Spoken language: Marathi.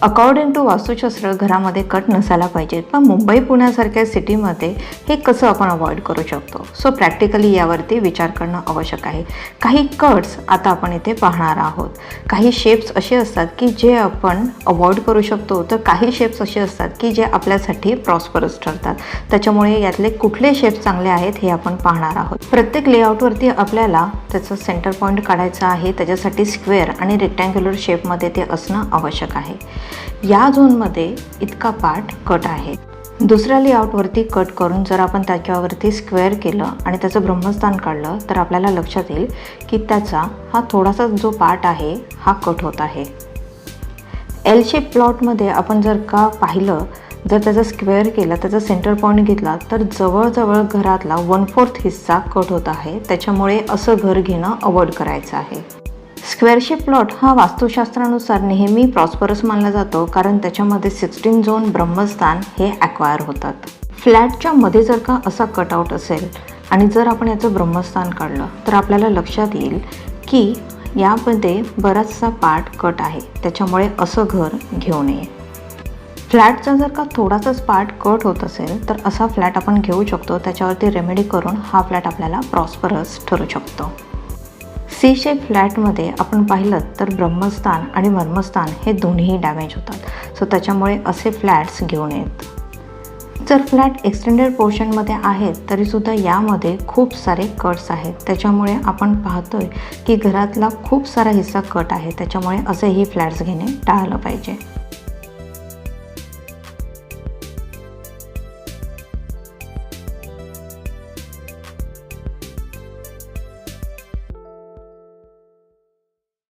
अकॉर्डिंग टू वास्तुशास्त्र घरामध्ये कट नसायला पाहिजेत, पण मुंबई पुण्यासारख्या सिटीमध्ये हे कसं आपण अवॉइड करू शकतो? सो प्रॅक्टिकली यावरती विचार करणं आवश्यक आहे. काही कट्स आता आपण इथे पाहणार आहोत. काही शेप्स असे असतात की जे आपण अवॉइड करू शकतो, तर काही शेप्स असे असतात की जे आपल्यासाठी प्रॉस्परस ठरतात. त्याच्यामुळे यातले कुठले शेप्स चांगले आहेत हे आपण पाहणार आहोत. प्रत्येक लेआउटवरती आपल्याला त्याचं सेंटर पॉईंट काढायचं आहे. त्याच्यासाठी स्क्वेअर आणि रेक्टँग्युलर शेपमध्ये ते असणं आवश्यक आहे. या झोनमध्ये इतका पार्ट कट आहे. दुसऱ्या लेआउटवरती कट करून जर आपण त्याच्यावरती स्क्वेअर केलं आणि त्याचं ब्रह्मस्थान काढलं तर आपल्याला लक्षात येईल की त्याचा हा थोडासा जो पार्ट आहे हा कट होत आहे. एल शेप प्लॉटमध्ये आपण जर का पाहिलं, जर त्याचा स्क्वेअर केला, त्याचा सेंटर पॉईंट घेतला तर जवळजवळ घरातला 1/4 हिस्सा कट होत आहे. त्याच्यामुळे असं घर घेणं अवॉइड करायचं आहे. स्क्वेअर शेप प्लॉट हा वास्तुशास्त्रानुसार नेहमी प्रॉस्परस मानला जातो, कारण त्याच्यामध्ये 16 झोन ब्रह्मस्थान हे ॲक्वायर होतात. फ्लॅटच्या मध्ये जर का असा कटआउट असेल आणि जर आपण याचं ब्रह्मस्थान काढलं तर आपल्याला लक्षात येईल की यामध्ये बराचसा पार्ट कट आहे. त्याच्यामुळे असं घर घेऊ नये. फ्लॅटचा जर का थोडासाच पार्ट कट होत असेल तर असा फ्लॅट आपण घेऊ शकतो. त्याच्यावरती रेमेडी करून हा फ्लॅट आपल्याला प्रॉस्परस ठरू शकतो. सी शेप फ्लॅटमध्ये आपण पाहिलं तर ब्रह्मस्थान आणि मर्मस्थान हे दोन्ही डॅमेज होतात. सो त्याच्यामुळे असे फ्लॅट्स घेऊ नयेत. जर फ्लॅट एक्सटेंडेड पोर्शनमध्ये आहेत तरीसुद्धा यामध्ये खूप सारे कट्स आहेत. त्याच्यामुळे आपण पाहतोय की घरातला खूप सारा हिस्सा कट आहे. त्याच्यामुळे असेही फ्लॅट्स घेणे टाळलं पाहिजे.